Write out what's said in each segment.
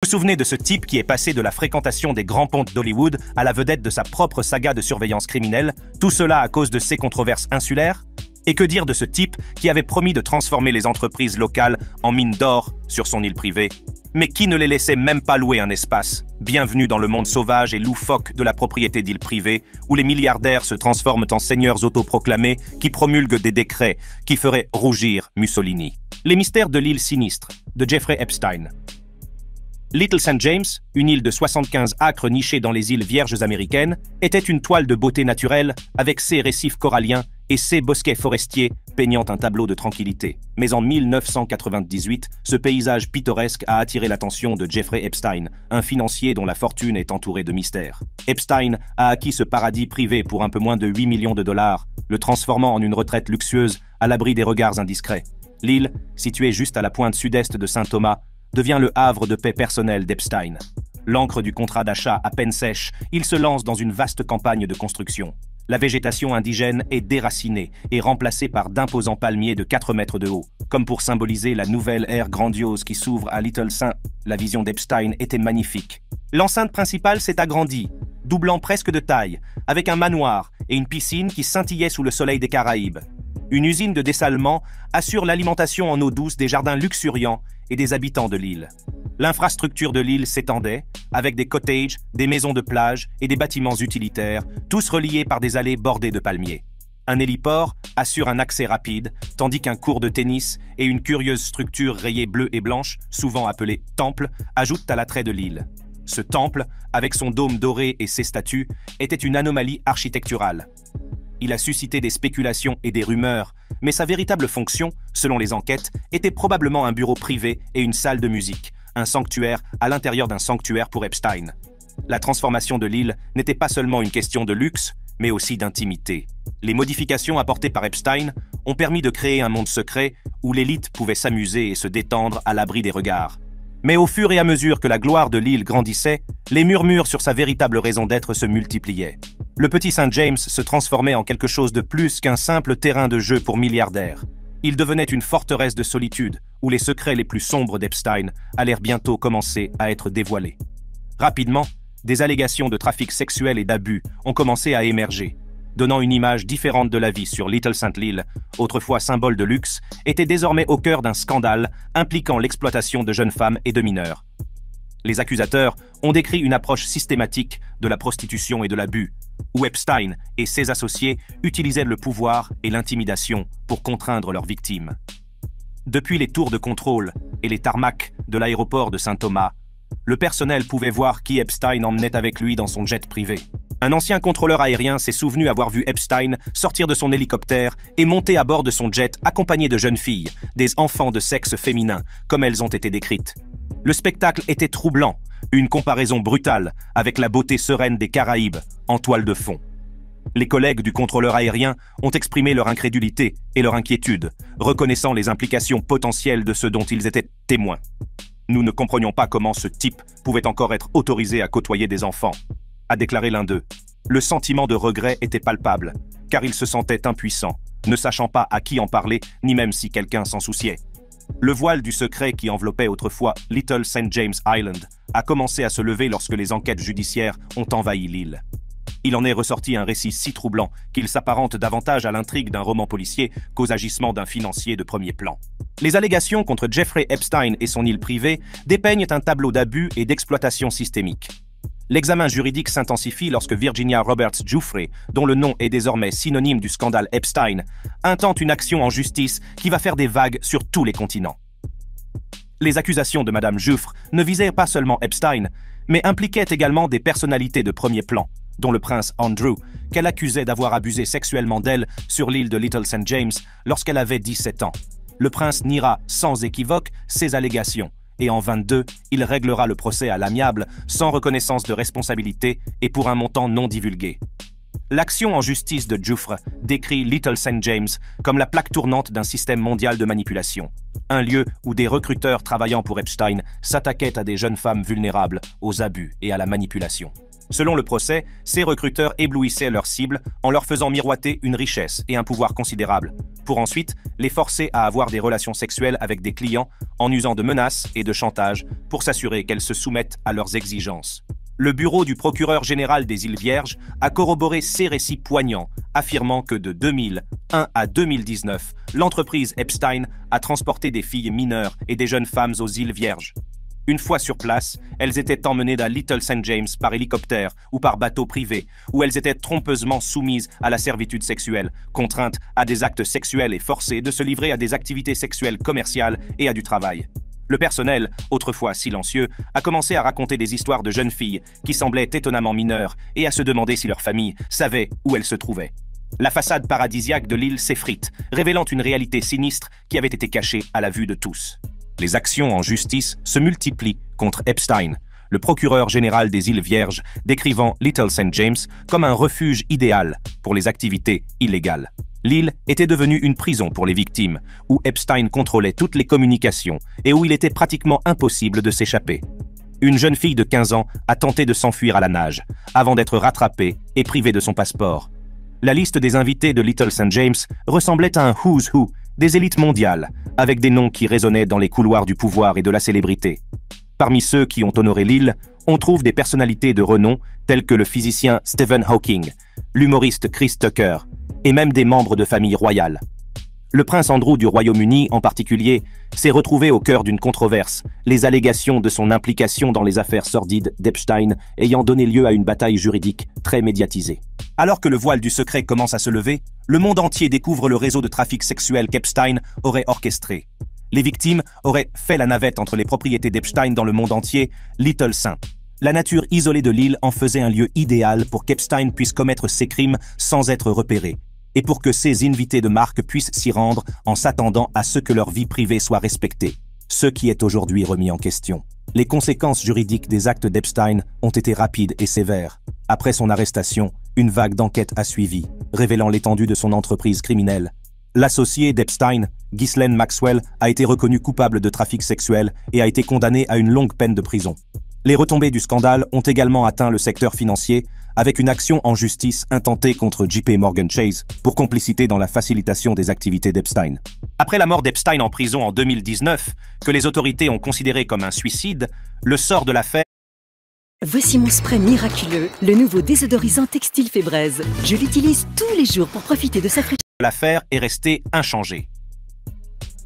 Vous vous souvenez de ce type qui est passé de la fréquentation des grands pontes d'Hollywood à la vedette de sa propre saga de surveillance criminelle, tout cela à cause de ses controverses insulaires? Et que dire de ce type qui avait promis de transformer les entreprises locales en mines d'or sur son île privée, mais qui ne les laissait même pas louer un espace? Bienvenue dans le monde sauvage et loufoque de la propriété d'îles privées, où les milliardaires se transforment en seigneurs autoproclamés qui promulguent des décrets qui feraient rougir Mussolini. Les mystères de l'île sinistre, de Jeffrey Epstein. Little St. James, une île de 75 acres nichée dans les îles Vierges américaines, était une toile de beauté naturelle avec ses récifs coralliens et ses bosquets forestiers peignant un tableau de tranquillité. Mais en 1998, ce paysage pittoresque a attiré l'attention de Jeffrey Epstein, un financier dont la fortune est entourée de mystères. Epstein a acquis ce paradis privé pour un peu moins de 8 millions de dollars, le transformant en une retraite luxueuse à l'abri des regards indiscrets. L'île, située juste à la pointe sud-est de Saint-Thomas, devient le havre de paix personnel d'Epstein. L'encre du contrat d'achat à peine sèche, il se lance dans une vaste campagne de construction. La végétation indigène est déracinée et remplacée par d'imposants palmiers de 4 mètres de haut, comme pour symboliser la nouvelle ère grandiose qui s'ouvre à Little St. La vision d'Epstein était magnifique. L'enceinte principale s'est agrandie, doublant presque de taille, avec un manoir et une piscine qui scintillaient sous le soleil des Caraïbes. Une usine de dessalement assure l'alimentation en eau douce des jardins luxuriants et des habitants de l'île. L'infrastructure de l'île s'étendait, avec des cottages, des maisons de plage et des bâtiments utilitaires, tous reliés par des allées bordées de palmiers. Un héliport assure un accès rapide, tandis qu'un court de tennis et une curieuse structure rayée bleue et blanche, souvent appelée temple, ajoutent à l'attrait de l'île. Ce temple, avec son dôme doré et ses statues, était une anomalie architecturale. Il a suscité des spéculations et des rumeurs, mais sa véritable fonction, selon les enquêtes, était probablement un bureau privé et une salle de musique, un sanctuaire à l'intérieur d'un sanctuaire pour Epstein. La transformation de l'île n'était pas seulement une question de luxe, mais aussi d'intimité. Les modifications apportées par Epstein ont permis de créer un monde secret où l'élite pouvait s'amuser et se détendre à l'abri des regards. Mais au fur et à mesure que la gloire de l'île grandissait, les murmures sur sa véritable raison d'être se multipliaient. Le petit St. James se transformait en quelque chose de plus qu'un simple terrain de jeu pour milliardaires. Il devenait une forteresse de solitude, où les secrets les plus sombres d'Epstein allèrent bientôt commencer à être dévoilés. Rapidement, des allégations de trafic sexuel et d'abus ont commencé à émerger, donnant une image différente de la vie sur Little St. L'île, autrefois symbole de luxe, était désormais au cœur d'un scandale impliquant l'exploitation de jeunes femmes et de mineurs. Les accusateurs ont décrit une approche systématique de la prostitution et de l'abus, où Epstein et ses associés utilisaient le pouvoir et l'intimidation pour contraindre leurs victimes. Depuis les tours de contrôle et les tarmacs de l'aéroport de Saint-Thomas, le personnel pouvait voir qui Epstein emmenait avec lui dans son jet privé. Un ancien contrôleur aérien s'est souvenu avoir vu Epstein sortir de son hélicoptère et monter à bord de son jet accompagné de jeunes filles, des enfants de sexe féminin, comme elles ont été décrites. Le spectacle était troublant, une comparaison brutale avec la beauté sereine des Caraïbes, en toile de fond. Les collègues du contrôleur aérien ont exprimé leur incrédulité et leur inquiétude, reconnaissant les implications potentielles de ce dont ils étaient témoins. Nous ne comprenions pas comment ce type pouvait encore être autorisé à côtoyer des enfants, a déclaré l'un d'eux. Le sentiment de regret était palpable, car il se sentait impuissant, ne sachant pas à qui en parler, ni même si quelqu'un s'en souciait. Le voile du secret qui enveloppait autrefois Little St. James Island a commencé à se lever lorsque les enquêtes judiciaires ont envahi l'île. Il en est ressorti un récit si troublant qu'il s'apparente davantage à l'intrigue d'un roman policier qu'aux agissements d'un financier de premier plan. Les allégations contre Jeffrey Epstein et son île privée dépeignent un tableau d'abus et d'exploitation systémique. L'examen juridique s'intensifie lorsque Virginia Roberts Giuffre, dont le nom est désormais synonyme du scandale Epstein, intente une action en justice qui va faire des vagues sur tous les continents. Les accusations de Madame Giuffre ne visaient pas seulement Epstein, mais impliquaient également des personnalités de premier plan, dont le prince Andrew, qu'elle accusait d'avoir abusé sexuellement d'elle sur l'île de Little St. James lorsqu'elle avait 17 ans. Le prince niera sans équivoque ces allégations, et en 22, il réglera le procès à l'amiable, sans reconnaissance de responsabilité et pour un montant non divulgué. L'action en justice de Giuffre décrit Little St. James comme la plaque tournante d'un système mondial de manipulation, un lieu où des recruteurs travaillant pour Epstein s'attaquaient à des jeunes femmes vulnérables, aux abus et à la manipulation. Selon le procès, ces recruteurs éblouissaient leurs cibles en leur faisant miroiter une richesse et un pouvoir considérable, pour ensuite les forcer à avoir des relations sexuelles avec des clients en usant de menaces et de chantage pour s'assurer qu'elles se soumettent à leurs exigences. Le bureau du procureur général des îles Vierges a corroboré ces récits poignants, affirmant que de 2001 à 2019, l'entreprise Epstein a transporté des filles mineures et des jeunes femmes aux îles Vierges. Une fois sur place, elles étaient emmenées à Little St. James par hélicoptère ou par bateau privé, où elles étaient trompeusement soumises à la servitude sexuelle, contraintes à des actes sexuels et forcées de se livrer à des activités sexuelles commerciales et à du travail. Le personnel, autrefois silencieux, a commencé à raconter des histoires de jeunes filles qui semblaient étonnamment mineures et à se demander si leur famille savait où elles se trouvaient. La façade paradisiaque de l'île s'effrite, révélant une réalité sinistre qui avait été cachée à la vue de tous. Les actions en justice se multiplient contre Epstein, le procureur général des îles Vierges décrivant Little St. James comme un refuge idéal pour les activités illégales. L'île était devenue une prison pour les victimes, où Epstein contrôlait toutes les communications et où il était pratiquement impossible de s'échapper. Une jeune fille de 15 ans a tenté de s'enfuir à la nage, avant d'être rattrapée et privée de son passeport. La liste des invités de Little St. James ressemblait à un who's who des élites mondiales, avec des noms qui résonnaient dans les couloirs du pouvoir et de la célébrité. Parmi ceux qui ont honoré l'île, on trouve des personnalités de renom telles que le physicien Stephen Hawking, l'humoriste Chris Tucker, et même des membres de familles royales. Le prince Andrew du Royaume-Uni, en particulier, s'est retrouvé au cœur d'une controverse, les allégations de son implication dans les affaires sordides d'Epstein ayant donné lieu à une bataille juridique très médiatisée. Alors que le voile du secret commence à se lever, le monde entier découvre le réseau de trafic sexuel qu'Epstein aurait orchestré. Les victimes auraient fait la navette entre les propriétés d'Epstein dans le monde entier, Little St. La nature isolée de l'île en faisait un lieu idéal pour qu'Epstein puisse commettre ses crimes sans être repéré, et pour que ses invités de marque puissent s'y rendre en s'attendant à ce que leur vie privée soit respectée, ce qui est aujourd'hui remis en question. Les conséquences juridiques des actes d'Epstein ont été rapides et sévères. Après son arrestation, une vague d'enquêtes a suivi, révélant l'étendue de son entreprise criminelle. L'associé d'Epstein, Ghislaine Maxwell, a été reconnu coupable de trafic sexuel et a été condamné à une longue peine de prison. Les retombées du scandale ont également atteint le secteur financier, avec une action en justice intentée contre JP Morgan Chase pour complicité dans la facilitation des activités d'Epstein. Après la mort d'Epstein en prison en 2019, que les autorités ont considéré comme un suicide, le sort de l'affaire... Voici mon spray miraculeux, le nouveau désodorisant textile Febreze. Je l'utilise tous les jours pour profiter de sa fraîcheur. L'affaire est restée inchangée.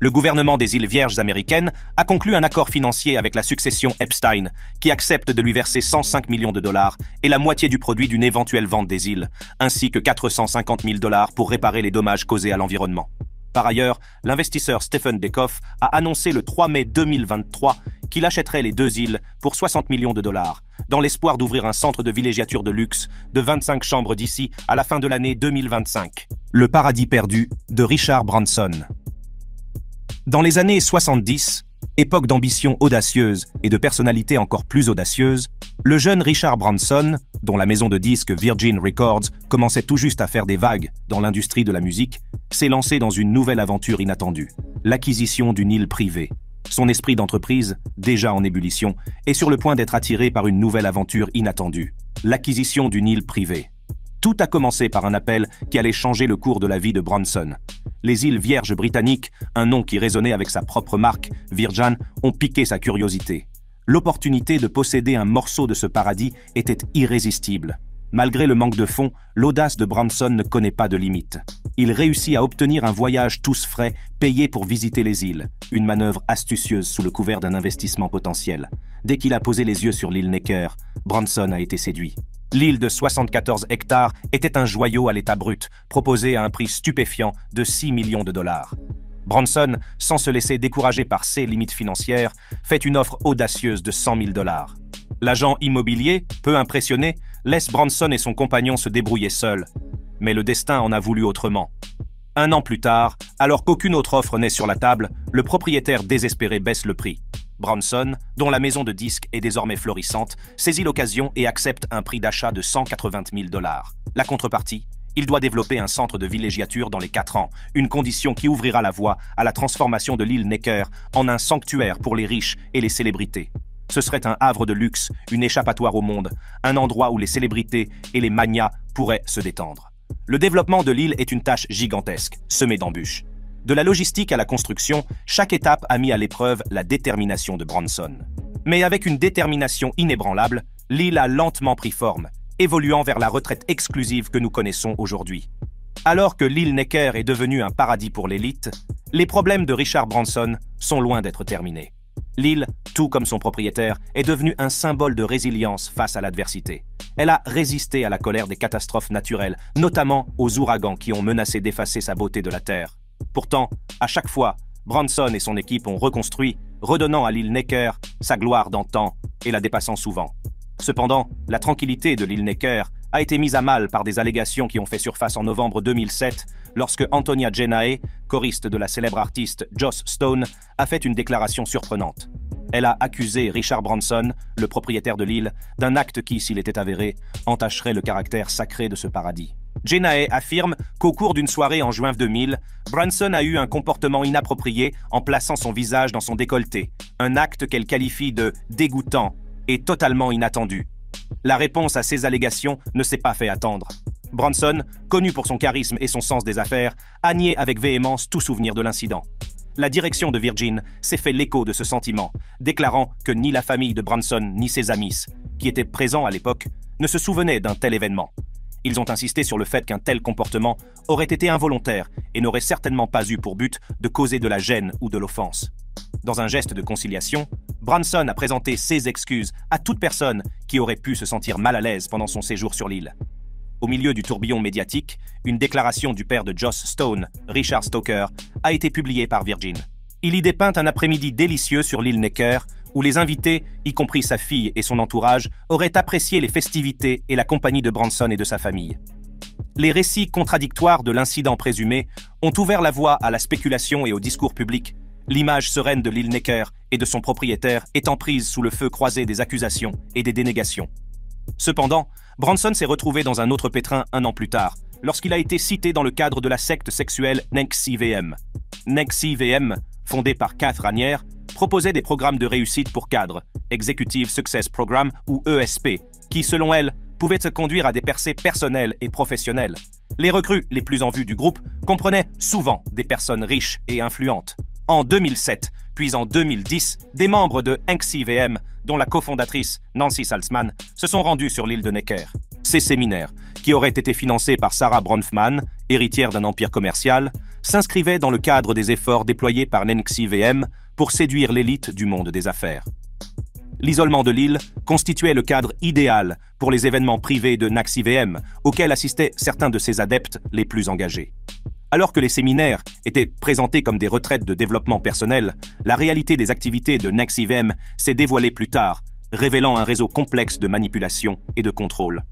Le gouvernement des îles Vierges américaines a conclu un accord financier avec la succession Epstein, qui accepte de lui verser 105 millions de dollars et la moitié du produit d'une éventuelle vente des îles, ainsi que 450 000 dollars pour réparer les dommages causés à l'environnement. Par ailleurs, l'investisseur Stephen Dekoff a annoncé le 3 mai 2023 qu'il achèterait les deux îles pour 60 millions de dollars, dans l'espoir d'ouvrir un centre de villégiature de luxe de 25 chambres d'ici à la fin de l'année 2025. Le paradis perdu de Richard Branson. Dans les années 70, époque d'ambition audacieuse et de personnalité encore plus audacieuse, le jeune Richard Branson, dont la maison de disques Virgin Records commençait tout juste à faire des vagues dans l'industrie de la musique, s'est lancé dans une nouvelle aventure inattendue, l'acquisition d'une île privée. Son esprit d'entreprise, déjà en ébullition, est sur le point d'être attiré par une nouvelle aventure inattendue, l'acquisition d'une île privée. Tout a commencé par un appel qui allait changer le cours de la vie de Branson. Les îles Vierges britanniques, un nom qui résonnait avec sa propre marque, Virgin, ont piqué sa curiosité. L'opportunité de posséder un morceau de ce paradis était irrésistible. Malgré le manque de fonds, l'audace de Branson ne connaît pas de limite. Il réussit à obtenir un voyage tous frais, payé pour visiter les îles. Une manœuvre astucieuse sous le couvert d'un investissement potentiel. Dès qu'il a posé les yeux sur l'île Necker, Branson a été séduit. L'île de 74 hectares était un joyau à l'état brut, proposé à un prix stupéfiant de 6 millions de dollars. Branson, sans se laisser décourager par ses limites financières, fait une offre audacieuse de 100 000 dollars. L'agent immobilier, peu impressionné, laisse Branson et son compagnon se débrouiller seuls. Mais le destin en a voulu autrement. Un an plus tard, alors qu'aucune autre offre n'est sur la table, le propriétaire désespéré baisse le prix. Branson, dont la maison de disques est désormais florissante, saisit l'occasion et accepte un prix d'achat de 180 000 dollars. La contrepartie, il doit développer un centre de villégiature dans les 4 ans, une condition qui ouvrira la voie à la transformation de l'île Necker en un sanctuaire pour les riches et les célébrités. Ce serait un havre de luxe, une échappatoire au monde, un endroit où les célébrités et les magnats pourraient se détendre. Le développement de l'île est une tâche gigantesque, semée d'embûches. De la logistique à la construction, chaque étape a mis à l'épreuve la détermination de Branson. Mais avec une détermination inébranlable, l'île a lentement pris forme, évoluant vers la retraite exclusive que nous connaissons aujourd'hui. Alors que l'île Necker est devenue un paradis pour l'élite, les problèmes de Richard Branson sont loin d'être terminés. L'île, tout comme son propriétaire, est devenue un symbole de résilience face à l'adversité. Elle a résisté à la colère des catastrophes naturelles, notamment aux ouragans qui ont menacé d'effacer sa beauté de la terre. Pourtant, à chaque fois, Branson et son équipe ont reconstruit, redonnant à l'île Necker sa gloire d'antan et la dépassant souvent. Cependant, la tranquillité de l'île Necker a été mise à mal par des allégations qui ont fait surface en novembre 2007 lorsque Antonia Genae, choriste de la célèbre artiste Joss Stone, a fait une déclaration surprenante. Elle a accusé Richard Branson, le propriétaire de l'île, d'un acte qui, s'il était avéré, entacherait le caractère sacré de ce paradis. Genae affirme qu'au cours d'une soirée en juin 2000, Branson a eu un comportement inapproprié en plaçant son visage dans son décolleté, un acte qu'elle qualifie de dégoûtant et totalement inattendu. La réponse à ces allégations ne s'est pas fait attendre. Branson, connu pour son charisme et son sens des affaires, a nié avec véhémence tout souvenir de l'incident. La direction de Virgin s'est fait l'écho de ce sentiment, déclarant que ni la famille de Branson ni ses amis, qui étaient présents à l'époque, ne se souvenaient d'un tel événement. Ils ont insisté sur le fait qu'un tel comportement aurait été involontaire et n'aurait certainement pas eu pour but de causer de la gêne ou de l'offense. Dans un geste de conciliation, Branson a présenté ses excuses à toute personne qui aurait pu se sentir mal à l'aise pendant son séjour sur l'île. Au milieu du tourbillon médiatique, une déclaration du père de Joss Stone, Richard Stoker, a été publiée par Virgin. Il y dépeint un après-midi délicieux sur l'île Necker, où les invités, y compris sa fille et son entourage, auraient apprécié les festivités et la compagnie de Branson et de sa famille. Les récits contradictoires de l'incident présumé ont ouvert la voie à la spéculation et au discours public, l'image sereine de l'île Necker et de son propriétaire étant prise sous le feu croisé des accusations et des dénégations. Cependant, Branson s'est retrouvé dans un autre pétrin un an plus tard, lorsqu'il a été cité dans le cadre de la secte sexuelle NXIVM. NXIVM, fondée par Keith Raniere, proposait des programmes de réussite pour cadres, Executive Success Program ou ESP, qui, selon elle, pouvaient se conduire à des percées personnelles et professionnelles. Les recrues les plus en vue du groupe comprenaient souvent des personnes riches et influentes. En 2007, puis en 2010, des membres de NXIVM, dont la cofondatrice Nancy Salzman, se sont rendus sur l'île de Necker. Ces séminaires, qui auraient été financés par Sarah Bronfman, héritière d'un empire commercial, s'inscrivaient dans le cadre des efforts déployés par NXIVM pour séduire l'élite du monde des affaires. L'isolement de l'île constituait le cadre idéal pour les événements privés de NXIVM, auxquels assistaient certains de ses adeptes les plus engagés. Alors que les séminaires étaient présentés comme des retraites de développement personnel, la réalité des activités de NXIVM s'est dévoilée plus tard, révélant un réseau complexe de manipulation et de contrôle.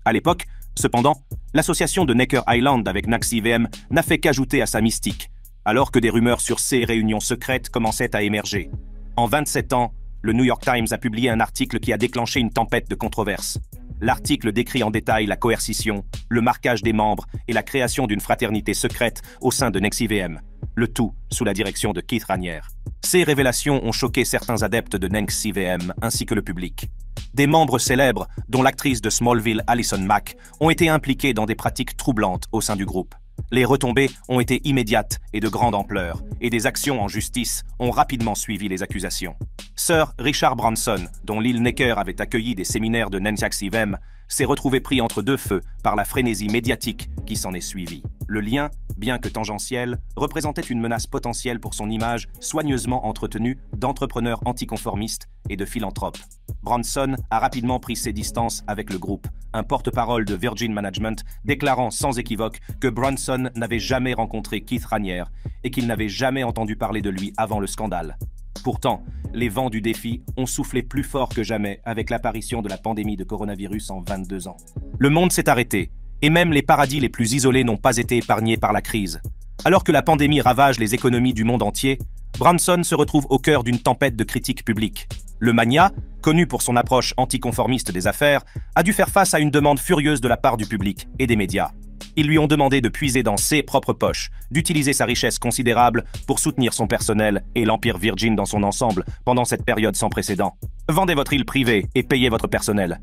À l'époque, cependant, l'association de Necker Island avec NXIVM n'a fait qu'ajouter à sa mystique, alors que des rumeurs sur ces réunions secrètes commençaient à émerger. En 27 ans, le New York Times a publié un article qui a déclenché une tempête de controverses. L'article décrit en détail la coercition, le marquage des membres et la création d'une fraternité secrète au sein de NXIVM, le tout sous la direction de Keith Raniere. Ces révélations ont choqué certains adeptes de NXIVM ainsi que le public. Des membres célèbres, dont l'actrice de Smallville Allison Mack, ont été impliqués dans des pratiques troublantes au sein du groupe. Les retombées ont été immédiates et de grande ampleur, et des actions en justice ont rapidement suivi les accusations. Sir Richard Branson, dont l'île Necker avait accueilli des séminaires de NXIVM, s'est retrouvé pris entre deux feux par la frénésie médiatique qui s'en est suivie. Le lien, bien que tangentiel, représentait une menace potentielle pour son image soigneusement entretenue d'entrepreneur anticonformiste et de philanthrope. Branson a rapidement pris ses distances avec le groupe, un porte-parole de Virgin Management déclarant sans équivoque que Branson n'avait jamais rencontré Keith Raniere et qu'il n'avait jamais entendu parler de lui avant le scandale. Pourtant, les vents du défi ont soufflé plus fort que jamais avec l'apparition de la pandémie de coronavirus en 22 ans. Le monde s'est arrêté, et même les paradis les plus isolés n'ont pas été épargnés par la crise. Alors que la pandémie ravage les économies du monde entier, Branson se retrouve au cœur d'une tempête de critiques publiques. Le magnat, connu pour son approche anticonformiste des affaires, a dû faire face à une demande furieuse de la part du public et des médias. Ils lui ont demandé de puiser dans ses propres poches, d'utiliser sa richesse considérable pour soutenir son personnel et l'Empire Virgin dans son ensemble pendant cette période sans précédent. Vendez votre île privée et payez votre personnel.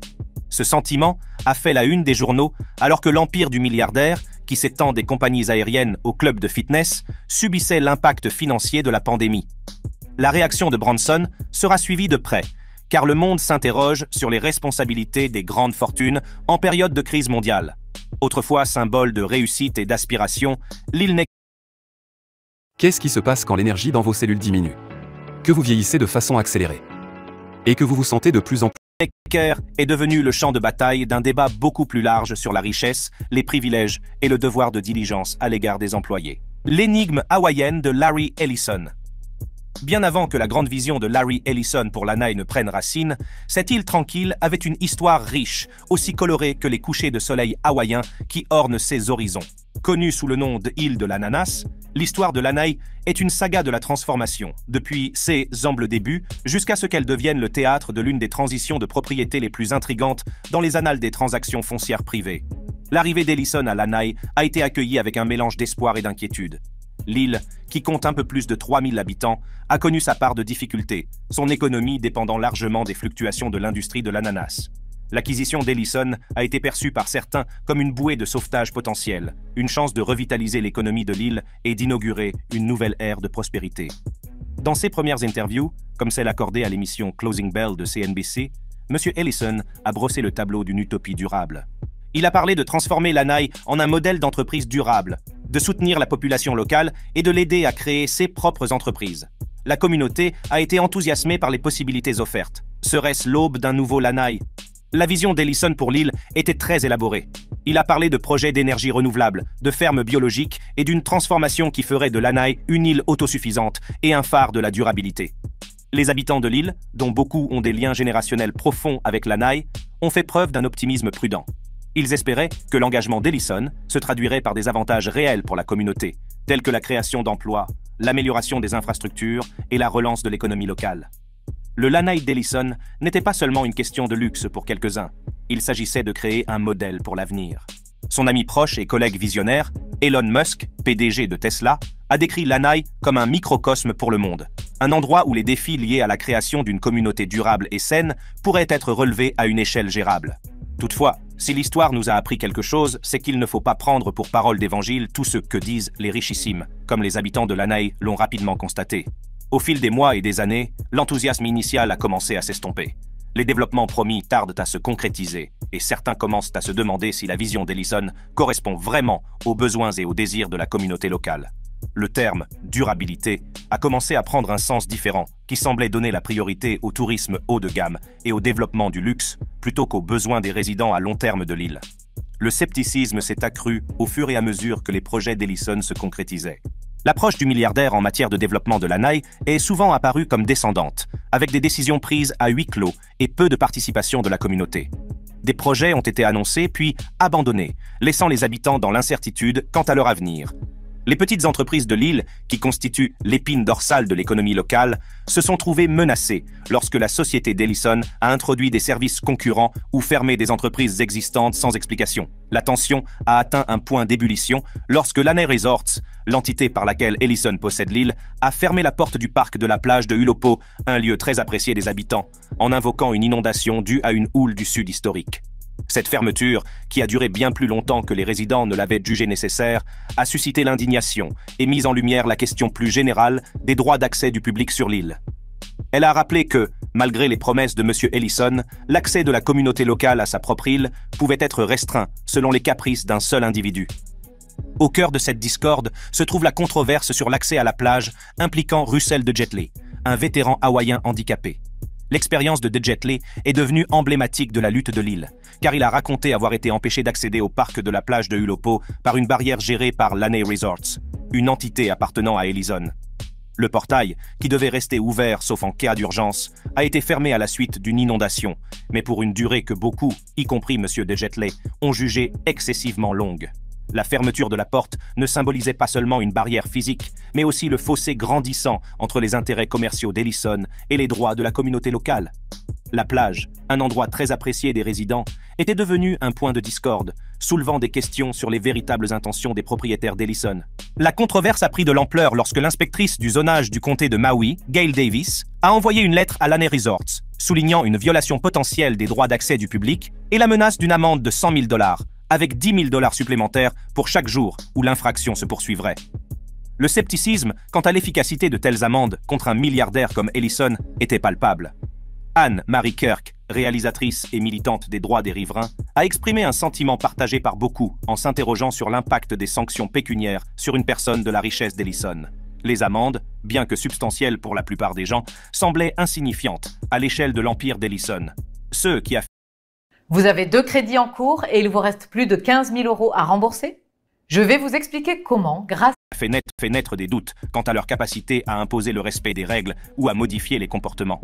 Ce sentiment a fait la une des journaux alors que l'empire du milliardaire, qui s'étend des compagnies aériennes aux clubs de fitness, subissait l'impact financier de la pandémie. La réaction de Branson sera suivie de près, car le monde s'interroge sur les responsabilités des grandes fortunes en période de crise mondiale. Autrefois symbole de réussite et d'aspiration, l'île n'est... Qu'est-ce qui se passe quand l'énergie dans vos cellules diminue? Que vous vieillissez de façon accélérée. Et que vous vous sentez de plus en plus... Care est devenu le champ de bataille d'un débat beaucoup plus large sur la richesse, les privilèges et le devoir de diligence à l'égard des employés. L'énigme hawaïenne de Larry Ellison. Bien avant que la grande vision de Larry Ellison pour Lanai ne prenne racine, cette île tranquille avait une histoire riche, aussi colorée que les couchers de soleil hawaïens qui ornent ses horizons. Connue sous le nom de île de l'ananas, l'histoire de Lanai est une saga de la transformation, depuis ses humbles débuts jusqu'à ce qu'elle devienne le théâtre de l'une des transitions de propriété les plus intrigantes dans les annales des transactions foncières privées. L'arrivée d'Ellison à Lanai a été accueillie avec un mélange d'espoir et d'inquiétude. L'île, qui compte un peu plus de 3000 habitants, a connu sa part de difficultés, son économie dépendant largement des fluctuations de l'industrie de l'ananas. L'acquisition d'Ellison a été perçue par certains comme une bouée de sauvetage potentielle, une chance de revitaliser l'économie de l'île et d'inaugurer une nouvelle ère de prospérité. Dans ses premières interviews, comme celle accordée à l'émission Closing Bell de CNBC, M. Ellison a brossé le tableau d'une utopie durable. Il a parlé de transformer Lanai en un modèle d'entreprise durable, de soutenir la population locale et de l'aider à créer ses propres entreprises. La communauté a été enthousiasmée par les possibilités offertes. Serait-ce l'aube d'un nouveau Lanai? La vision d'Ellison pour l'île était très élaborée. Il a parlé de projets d'énergie renouvelable, de fermes biologiques et d'une transformation qui ferait de Lanai une île autosuffisante et un phare de la durabilité. Les habitants de l'île, dont beaucoup ont des liens générationnels profonds avec Lanai, ont fait preuve d'un optimisme prudent. Ils espéraient que l'engagement d'Ellison se traduirait par des avantages réels pour la communauté, tels que la création d'emplois, l'amélioration des infrastructures et la relance de l'économie locale. Le Lanai d'Ellison n'était pas seulement une question de luxe pour quelques-uns, il s'agissait de créer un modèle pour l'avenir. Son ami proche et collègue visionnaire, Elon Musk, PDG de Tesla, a décrit Lanai comme un microcosme pour le monde, un endroit où les défis liés à la création d'une communauté durable et saine pourraient être relevés à une échelle gérable. Toutefois, si l'histoire nous a appris quelque chose, c'est qu'il ne faut pas prendre pour parole d'évangile tout ce que disent les richissimes, comme les habitants de Lanai l'ont rapidement constaté. Au fil des mois et des années, l'enthousiasme initial a commencé à s'estomper. Les développements promis tardent à se concrétiser, et certains commencent à se demander si la vision d'Ellison correspond vraiment aux besoins et aux désirs de la communauté locale. Le terme « durabilité » a commencé à prendre un sens différent, qui semblait donner la priorité au tourisme haut de gamme et au développement du luxe, plutôt qu'aux besoins des résidents à long terme de l'île. Le scepticisme s'est accru au fur et à mesure que les projets d'Ellison se concrétisaient. L'approche du milliardaire en matière de développement de Lanai est souvent apparue comme descendante, avec des décisions prises à huis clos et peu de participation de la communauté. Des projets ont été annoncés puis abandonnés, laissant les habitants dans l'incertitude quant à leur avenir. Les petites entreprises de l'île, qui constituent l'épine dorsale de l'économie locale, se sont trouvées menacées lorsque la société d'Ellison a introduit des services concurrents ou fermé des entreprises existantes sans explication. La tension a atteint un point d'ébullition lorsque Lanai Resorts, l'entité par laquelle Ellison possède l'île, a fermé la porte du parc de la plage de Ulopo, un lieu très apprécié des habitants, en invoquant une inondation due à une houle du sud historique. Cette fermeture, qui a duré bien plus longtemps que les résidents ne l'avaient jugé nécessaire, a suscité l'indignation et mis en lumière la question plus générale des droits d'accès du public sur l'île. Elle a rappelé que, malgré les promesses de M. Ellison, l'accès de la communauté locale à sa propre île pouvait être restreint selon les caprices d'un seul individu. Au cœur de cette discorde se trouve la controverse sur l'accès à la plage impliquant Russell de Jetley, un vétéran hawaïen handicapé. L'expérience de Jetley est devenue emblématique de la lutte de l'île, car il a raconté avoir été empêché d'accéder au parc de la plage de Ulopo par une barrière gérée par Lanai Resorts, une entité appartenant à Ellison. Le portail, qui devait rester ouvert sauf en cas d'urgence, a été fermé à la suite d'une inondation, mais pour une durée que beaucoup, y compris M. de Jetley, ont jugée excessivement longue. La fermeture de la porte ne symbolisait pas seulement une barrière physique, mais aussi le fossé grandissant entre les intérêts commerciaux d'Ellison et les droits de la communauté locale. La plage, un endroit très apprécié des résidents, était devenu un point de discorde, soulevant des questions sur les véritables intentions des propriétaires d'Ellison. La controverse a pris de l'ampleur lorsque l'inspectrice du zonage du comté de Maui, Gail Davis, a envoyé une lettre à Lanai Resorts, soulignant une violation potentielle des droits d'accès du public et la menace d'une amende de 100 000 $, avec 10 000 $ supplémentaires pour chaque jour où l'infraction se poursuivrait. Le scepticisme quant à l'efficacité de telles amendes contre un milliardaire comme Ellison était palpable. Anne-Marie Kirk, réalisatrice et militante des droits des riverains, a exprimé un sentiment partagé par beaucoup en s'interrogeant sur l'impact des sanctions pécuniaires sur une personne de la richesse d'Ellison. Les amendes, bien que substantielles pour la plupart des gens, semblaient insignifiantes à l'échelle de l'empire d'Ellison. Ceux qui Vous avez 2 crédits en cours et il vous reste plus de 15 000 € à rembourser? Je vais vous expliquer comment, grâce fait naître des doutes quant à leur capacité à imposer le respect des règles ou à modifier les comportements.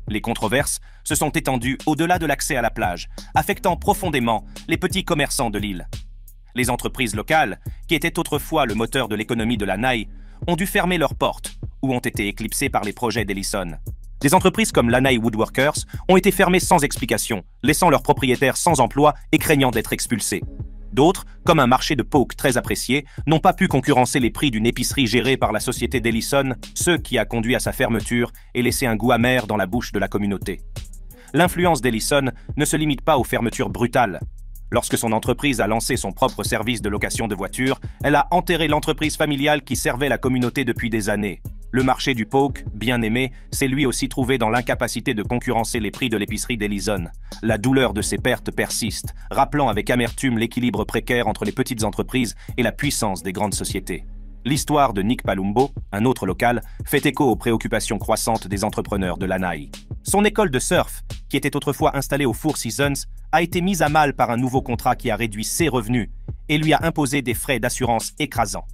Les controverses se sont étendues au-delà de l'accès à la plage, affectant profondément les petits commerçants de l'île. Les entreprises locales, qui étaient autrefois le moteur de l'économie de Lanai, ont dû fermer leurs portes ou ont été éclipsées par les projets d'Ellison. Des entreprises comme Lanai Woodworkers ont été fermées sans explication, laissant leurs propriétaires sans emploi et craignant d'être expulsés. D'autres, comme un marché de poke très apprécié, n'ont pas pu concurrencer les prix d'une épicerie gérée par la société d'Ellison, ce qui a conduit à sa fermeture et laissé un goût amer dans la bouche de la communauté. L'influence d'Ellison ne se limite pas aux fermetures brutales. Lorsque son entreprise a lancé son propre service de location de voitures, elle a enterré l'entreprise familiale qui servait la communauté depuis des années. Le marché du poke, bien aimé, s'est lui aussi trouvé dans l'incapacité de concurrencer les prix de l'épicerie d'Ellison. La douleur de ces pertes persiste, rappelant avec amertume l'équilibre précaire entre les petites entreprises et la puissance des grandes sociétés. L'histoire de Nick Palumbo, un autre local, fait écho aux préoccupations croissantes des entrepreneurs de Lanai. Son école de surf, qui était autrefois installée au Four Seasons, a été mise à mal par un nouveau contrat qui a réduit ses revenus et lui a imposé des frais d'assurance écrasants.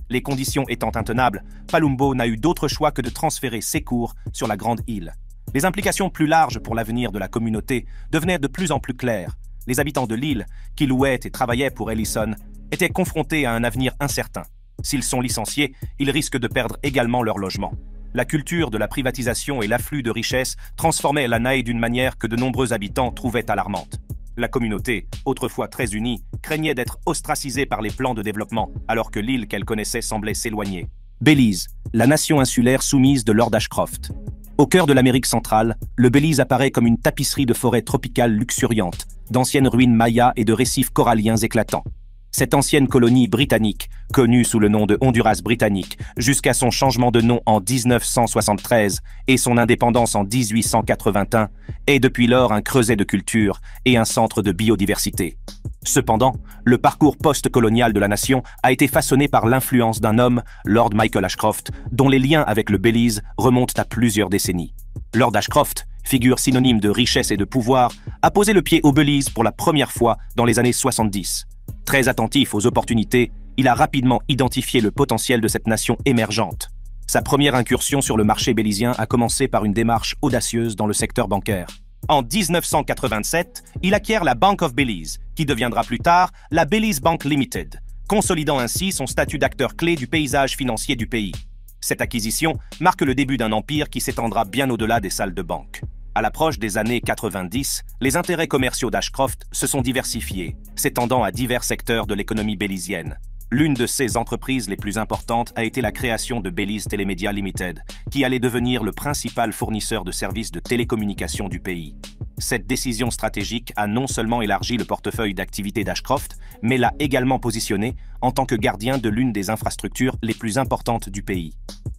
Les conditions étant intenables, Palumbo n'a eu d'autre choix que de transférer ses cours sur la grande île. Les implications plus larges pour l'avenir de la communauté devenaient de plus en plus claires. Les habitants de l'île, qui louaient et travaillaient pour Ellison, étaient confrontés à un avenir incertain. S'ils sont licenciés, ils risquent de perdre également leur logement. La culture de la privatisation et l'afflux de richesses transformaient Lanai d'une manière que de nombreux habitants trouvaient alarmante. La communauté, autrefois très unie, craignait d'être ostracisée par les plans de développement, alors que l'île qu'elle connaissait semblait s'éloigner. Belize, la nation insulaire soumise de Lord Ashcroft. Au cœur de l'Amérique centrale, le Belize apparaît comme une tapisserie de forêts tropicales luxuriantes, d'anciennes ruines mayas et de récifs coralliens éclatants. Cette ancienne colonie britannique, connue sous le nom de Honduras britannique, jusqu'à son changement de nom en 1973 et son indépendance en 1881, est depuis lors un creuset de culture et un centre de biodiversité. Cependant, le parcours post-colonial de la nation a été façonné par l'influence d'un homme, Lord Michael Ashcroft, dont les liens avec le Belize remontent à plusieurs décennies. Lord Ashcroft, figure synonyme de richesse et de pouvoir, a posé le pied au Belize pour la première fois dans les années 70. Très attentif aux opportunités, il a rapidement identifié le potentiel de cette nation émergente. Sa première incursion sur le marché bélizien a commencé par une démarche audacieuse dans le secteur bancaire. En 1987, il acquiert la Bank of Belize, qui deviendra plus tard la Belize Bank Limited, consolidant ainsi son statut d'acteur clé du paysage financier du pays. Cette acquisition marque le début d'un empire qui s'étendra bien au-delà des salles de banque. À l'approche des années 90, les intérêts commerciaux d'Ashcroft se sont diversifiés, s'étendant à divers secteurs de l'économie bélizienne. L'une de ses entreprises les plus importantes a été la création de Belize Telemedia Limited, qui allait devenir le principal fournisseur de services de télécommunications du pays. Cette décision stratégique a non seulement élargi le portefeuille d'activités d'Ashcroft, mais l'a également positionné en tant que gardien de l'une des infrastructures les plus importantes du pays.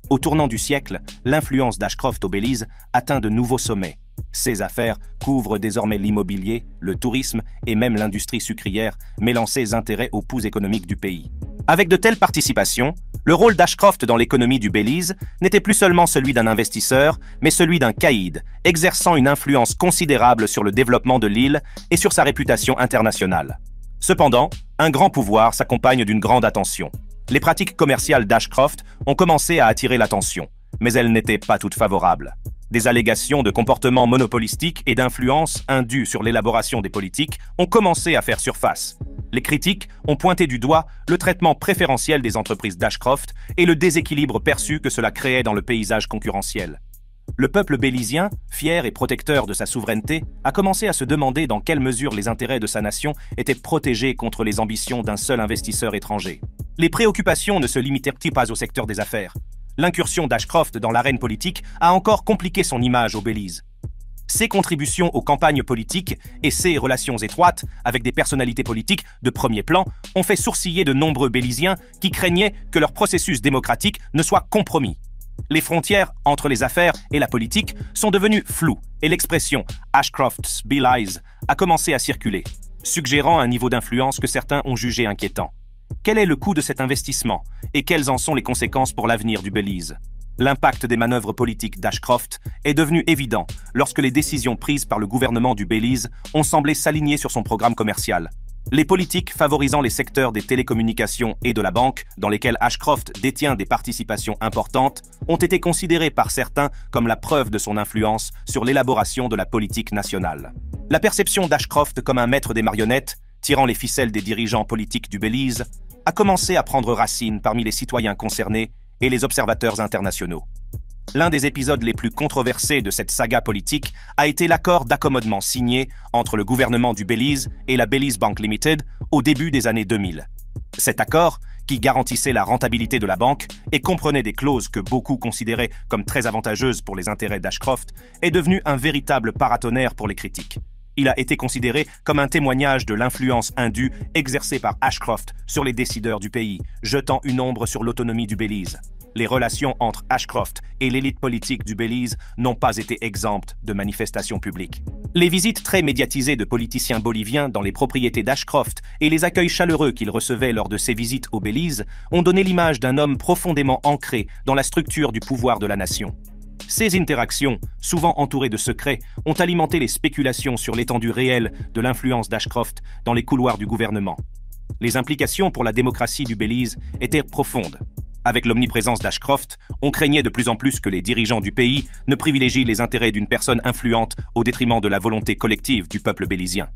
Au tournant du siècle, l'influence d'Ashcroft au Belize atteint de nouveaux sommets. Ses affaires couvrent désormais l'immobilier, le tourisme et même l'industrie sucrière, mêlant ses intérêts aux poux économiques du pays. Avec de telles participations, le rôle d'Ashcroft dans l'économie du Belize n'était plus seulement celui d'un investisseur, mais celui d'un caïd, exerçant une influence considérable sur le développement de l'île et sur sa réputation internationale. Cependant, un grand pouvoir s'accompagne d'une grande attention. Les pratiques commerciales d'Ashcroft ont commencé à attirer l'attention, mais elles n'étaient pas toutes favorables. Des allégations de comportement monopolistique et d'influence indues sur l'élaboration des politiques ont commencé à faire surface. Les critiques ont pointé du doigt le traitement préférentiel des entreprises d'Ashcroft et le déséquilibre perçu que cela créait dans le paysage concurrentiel. Le peuple bélizien, fier et protecteur de sa souveraineté, a commencé à se demander dans quelle mesure les intérêts de sa nation étaient protégés contre les ambitions d'un seul investisseur étranger. Les préoccupations ne se limitèrent-ils pas au secteur des affaires. L'incursion d'Ashcroft dans l'arène politique a encore compliqué son image au Belize. Ses contributions aux campagnes politiques et ses relations étroites avec des personnalités politiques de premier plan ont fait sourciller de nombreux Béliziens qui craignaient que leur processus démocratique ne soit compromis. Les frontières entre les affaires et la politique sont devenues floues et l'expression « Ashcroft's Belize » a commencé à circuler, suggérant un niveau d'influence que certains ont jugé inquiétant. Quel est le coût de cet investissement et quelles en sont les conséquences pour l'avenir du Belize? L'impact des manœuvres politiques d'Ashcroft est devenu évident lorsque les décisions prises par le gouvernement du Belize ont semblé s'aligner sur son programme commercial. Les politiques favorisant les secteurs des télécommunications et de la banque, dans lesquels Ashcroft détient des participations importantes, ont été considérées par certains comme la preuve de son influence sur l'élaboration de la politique nationale. La perception d'Ashcroft comme un maître des marionnettes, tirant les ficelles des dirigeants politiques du Belize, a commencé à prendre racine parmi les citoyens concernés et les observateurs internationaux. L'un des épisodes les plus controversés de cette saga politique a été l'accord d'accommodement signé entre le gouvernement du Belize et la Belize Bank Limited au début des années 2000. Cet accord, qui garantissait la rentabilité de la banque et comprenait des clauses que beaucoup considéraient comme très avantageuses pour les intérêts d'Ashcroft, est devenu un véritable paratonnerre pour les critiques. Il a été considéré comme un témoignage de l'influence indue exercée par Ashcroft sur les décideurs du pays, jetant une ombre sur l'autonomie du Belize. Les relations entre Ashcroft et l'élite politique du Belize n'ont pas été exemptes de manifestations publiques. Les visites très médiatisées de politiciens boliviens dans les propriétés d'Ashcroft et les accueils chaleureux qu'il recevait lors de ses visites au Belize ont donné l'image d'un homme profondément ancré dans la structure du pouvoir de la nation. Ces interactions, souvent entourées de secrets, ont alimenté les spéculations sur l'étendue réelle de l'influence d'Ashcroft dans les couloirs du gouvernement. Les implications pour la démocratie du Belize étaient profondes. Avec l'omniprésence d'Ashcroft, on craignait de plus en plus que les dirigeants du pays ne privilégient les intérêts d'une personne influente au détriment de la volonté collective du peuple bélizien.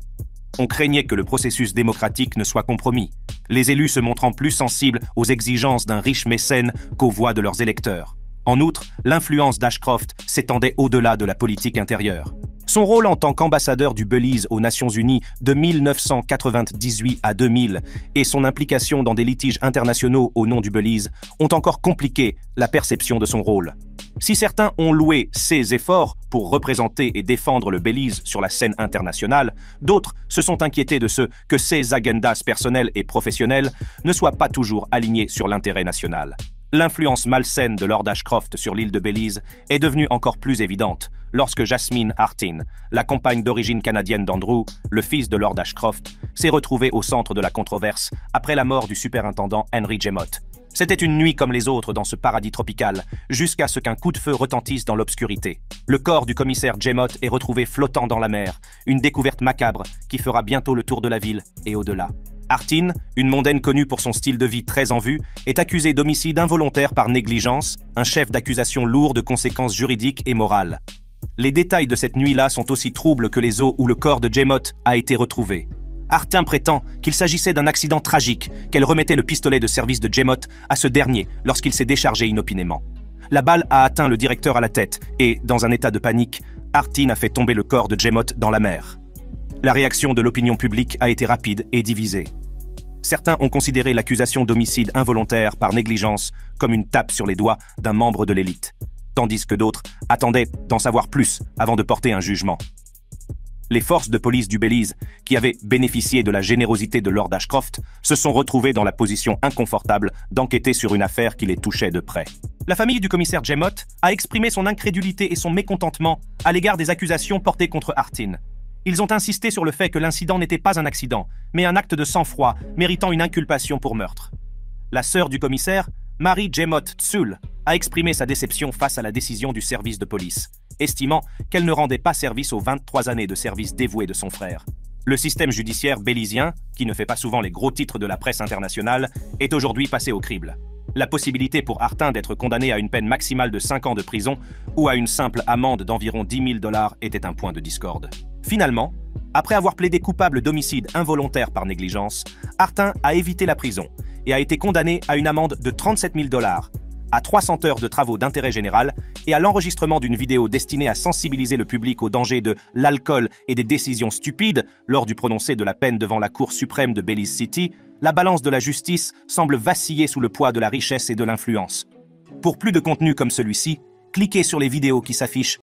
On craignait que le processus démocratique ne soit compromis, les élus se montrant plus sensibles aux exigences d'un riche mécène qu'aux voix de leurs électeurs. En outre, l'influence d'Ashcroft s'étendait au-delà de la politique intérieure. Son rôle en tant qu'ambassadeur du Belize aux Nations Unies de 1998 à 2000 et son implication dans des litiges internationaux au nom du Belize ont encore compliqué la perception de son rôle. Si certains ont loué ses efforts pour représenter et défendre le Belize sur la scène internationale, d'autres se sont inquiétés de ce que ses agendas personnels et professionnels ne soient pas toujours alignés sur l'intérêt national. L'influence malsaine de Lord Ashcroft sur l'île de Belize est devenue encore plus évidente lorsque Jasmine Artin, la compagne d'origine canadienne d'Andrew, le fils de Lord Ashcroft, s'est retrouvée au centre de la controverse après la mort du superintendant Henry Jemmott. C'était une nuit comme les autres dans ce paradis tropical, jusqu'à ce qu'un coup de feu retentisse dans l'obscurité. Le corps du commissaire Jemmott est retrouvé flottant dans la mer, une découverte macabre qui fera bientôt le tour de la ville et au-delà. Artin, une mondaine connue pour son style de vie très en vue, est accusée d'homicide involontaire par négligence, un chef d'accusation lourd de conséquences juridiques et morales. Les détails de cette nuit-là sont aussi troubles que les eaux où le corps de Jemmott a été retrouvé. Artin prétend qu'il s'agissait d'un accident tragique, qu'elle remettait le pistolet de service de Jemmott à ce dernier lorsqu'il s'est déchargé inopinément. La balle a atteint le directeur à la tête et, dans un état de panique, Artin a fait tomber le corps de Jemmott dans la mer. La réaction de l'opinion publique a été rapide et divisée. Certains ont considéré l'accusation d'homicide involontaire par négligence comme une tape sur les doigts d'un membre de l'élite, tandis que d'autres attendaient d'en savoir plus avant de porter un jugement. Les forces de police du Belize, qui avaient bénéficié de la générosité de Lord Ashcroft, se sont retrouvées dans la position inconfortable d'enquêter sur une affaire qui les touchait de près. La famille du commissaire Jemmott a exprimé son incrédulité et son mécontentement à l'égard des accusations portées contre Artin. Ils ont insisté sur le fait que l'incident n'était pas un accident, mais un acte de sang-froid méritant une inculpation pour meurtre. La sœur du commissaire, Mary Jemmott Tsul, a exprimé sa déception face à la décision du service de police, estimant qu'elle ne rendait pas service aux 23 années de service dévoué de son frère. Le système judiciaire bélizien, qui ne fait pas souvent les gros titres de la presse internationale, est aujourd'hui passé au crible. La possibilité pour Artin d'être condamné à une peine maximale de 5 ans de prison ou à une simple amende d'environ $10 000 était un point de discorde. Finalement, après avoir plaidé coupable d'homicide involontaire par négligence, Artin a évité la prison et a été condamné à une amende de $37 000, à 300 heures de travaux d'intérêt général et à l'enregistrement d'une vidéo destinée à sensibiliser le public au danger de l'alcool et des décisions stupides lors du prononcé de la peine devant la Cour suprême de Belize City, la balance de la justice semble vaciller sous le poids de la richesse et de l'influence. Pour plus de contenu comme celui-ci, cliquez sur les vidéos qui s'affichent